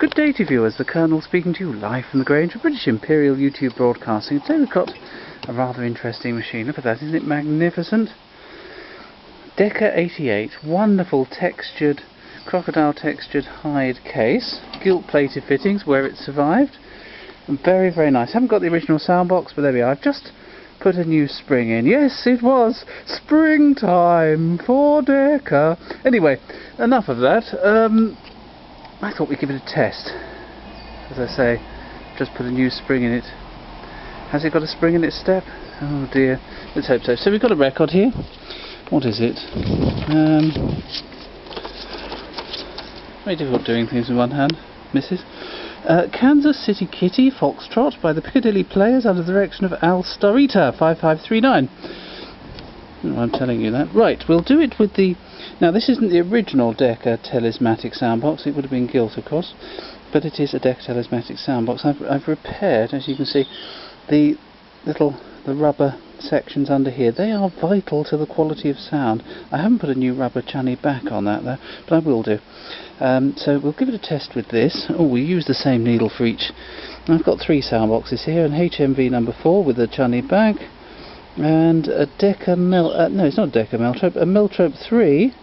Good day to viewers, the Colonel speaking to you live from the Grange of British Imperial YouTube Broadcasting. Today we've got a rather interesting machine. Look at that, isn't it magnificent? Decca 88, wonderful textured, crocodile textured hide case, gilt plated fittings where it survived, and very very nice. Haven't got the original Soundbox, but there we are. I've just put a new spring in. Yes, it was springtime for Decca. Anyway, enough of that. I thought we'd give it a test. As I say, just put a new spring in it. Has it got a spring in its step? Oh dear. Let's hope so. So we've got a record here. What is it? Very difficult doing things with one hand, missus. Kansas City Kitty Foxtrot by the Piccadilly Players under the direction of Starita 5539. I'm telling you that. Right, we'll do it with the... Now this isn't the original Decca Telesmatic Soundbox, it would have been gilt of course, but it is a Decca Telesmatic Soundbox. I've repaired, as you can see, the rubber sections under here. They are vital to the quality of sound. I haven't put a new rubber chunny back on that though, but I will do. So we'll give it a test with this. Oh, we use the same needle for each. I've got 3 soundboxes here, an HMV number 4 with a chunny back, and a Decca no, it's not a Decca Melotrope, a Melotrope 3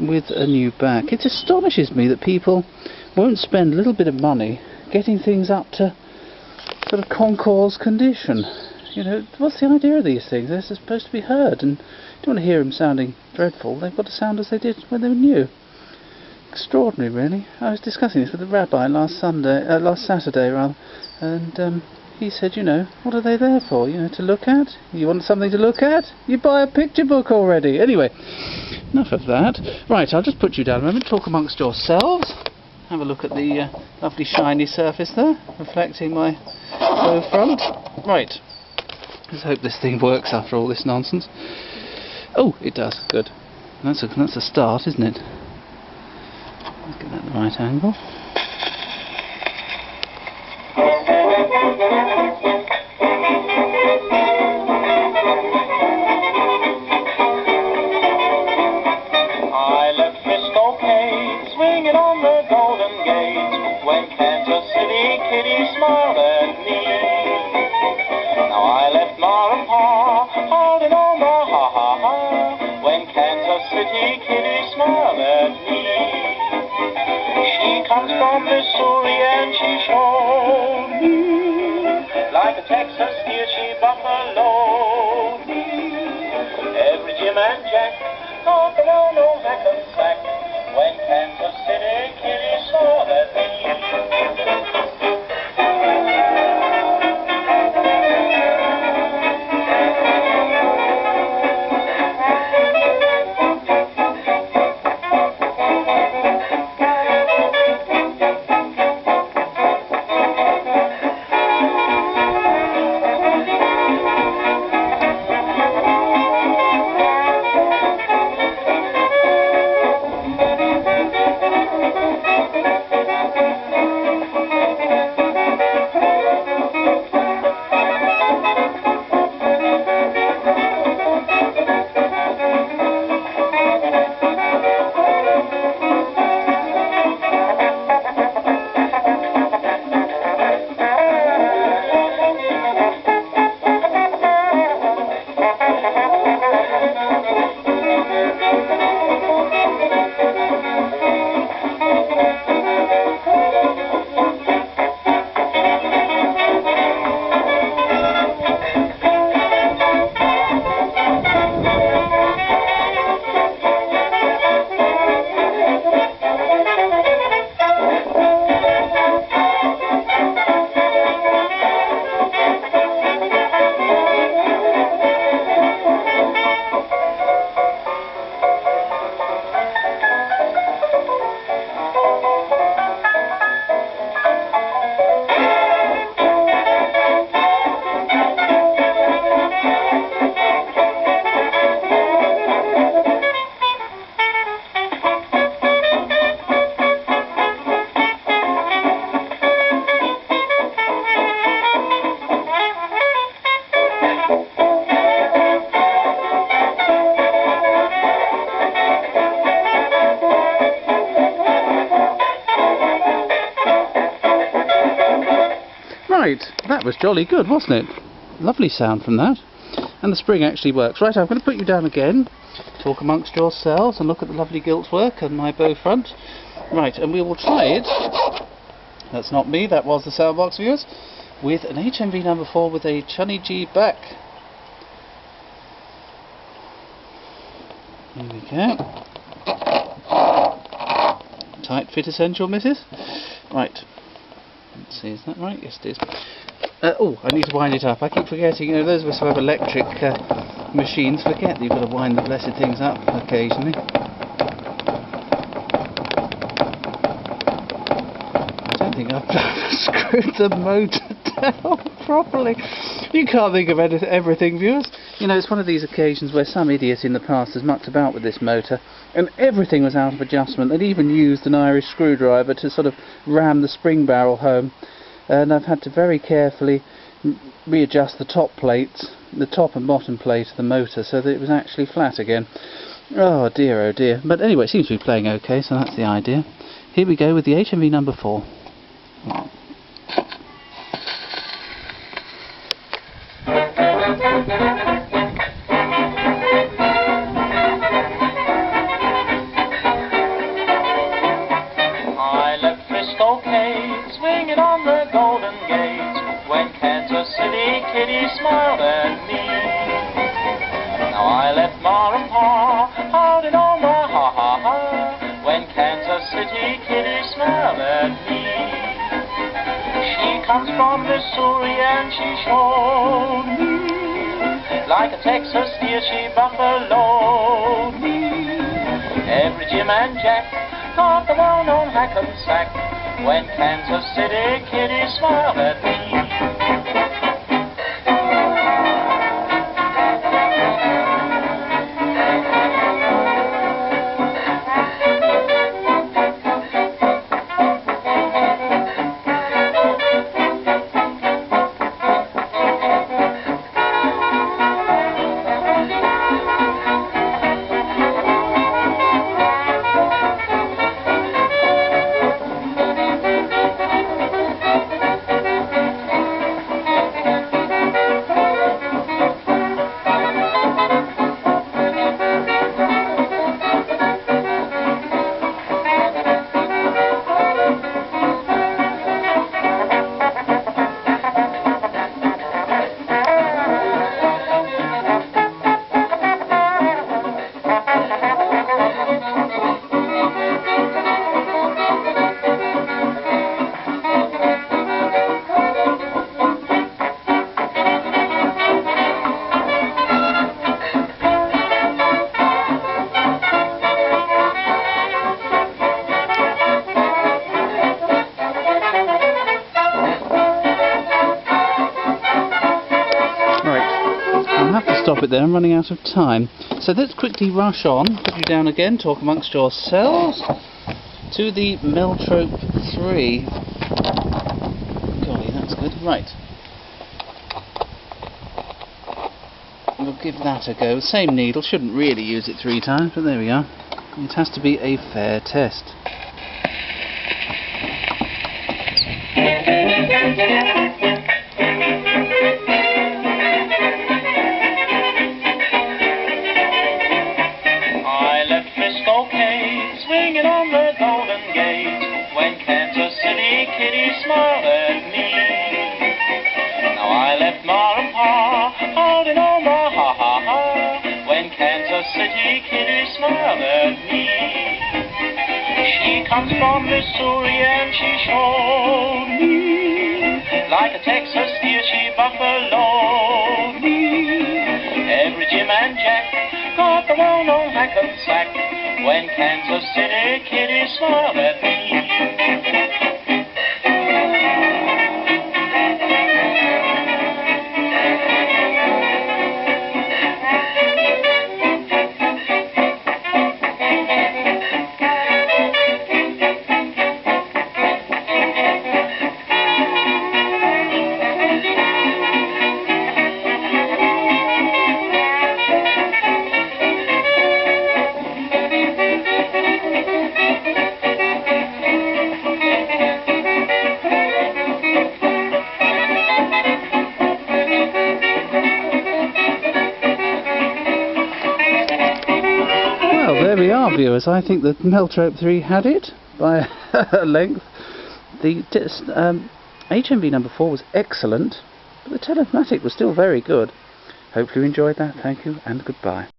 with a new back. It astonishes me that people won't spend a little bit of money getting things up to sort of concours condition. You know, what's the idea of these things? They're supposed to be heard, and you don't want to hear them sounding dreadful. They've got to sound as they did when they were new. Extraordinary, really. I was discussing this with the rabbi last Saturday, and he said, you know, what are they there for? You know, to look at? You want something to look at? You buy a picture book already. Anyway, enough of that. Right, I'll just put you down a moment, talk amongst yourselves. Have a look at the lovely shiny surface there, reflecting my low front. Right, let's hope this thing works after all this nonsense. Oh, it does. Good. That's a start, isn't it? Let's get that at the right angle. From Missouri and she showed me like a Texas steer she buffaloed me. Every Jim and Jack talk around old Hack and Sack when Kansas City Kitty saw that Right, that was jolly good, wasn't it? Lovely sound from that. And the spring actually works. Right, I'm going to put you down again. Talk amongst yourselves and look at the lovely gilt work on my bow front. Right, and we will try it. That's not me, that was the Soundbox viewers. With an HMV number 4 with a Chunny G back. Here we go. Tight fit essential, missus. Right. Let's see, is that right? Yes, it is. Oh, I need to wind it up. I keep forgetting, you know, those of us who have electric machines forget that you've got to wind the blessed things up occasionally. I don't think I've screwed the motor down properly. You can't think of everything, viewers. You know, it's one of these occasions where some idiot in the past has mucked about with this motor and everything was out of adjustment. They'd even used an Irish screwdriver to sort of ram the spring barrel home, and I've had to very carefully readjust the top plates, the top and bottom plate of the motor, so that it was actually flat again. Oh dear, oh dear. But anyway, it seems to be playing okay, so that's the idea. Here we go with the HMV number 4. Swinging on the Golden Gate, when Kansas City Kitty smiled at me. Now I left Ma and Pa holding on the ha-ha-ha, when Kansas City Kitty smiled at me. She comes from Missouri and she showed me, like a Texas steer she buffaloed me. Every Jim and Jack taught the well-known hack and sack, when Kansas City Kitty smiled at me. Stop it there, I'm running out of time. So let's quickly rush on, put you down again, talk amongst yourselves, to the Meltrope 3. Golly, that's good. Right. We'll give that a go. Same needle, shouldn't really use it 3 times, but there we are. It has to be a fair test. Swinging on the Golden Gate, when Kansas City Kitty smiled at me. Now I left Ma and Pa holding on the ha-ha-ha, when Kansas City Kitty smiled at me. She comes from Missouri and she showed me, like a Texas steer she buffaloed me. Every Jim and Jack got the well-known hack and sack, when Kansas City Kitty smiled at me. are, viewers. I think the Meltrope 3 had it by a length. The HMV number 4 was excellent, but the Telesmatic was still very good. Hopefully you enjoyed that. Thank you and goodbye.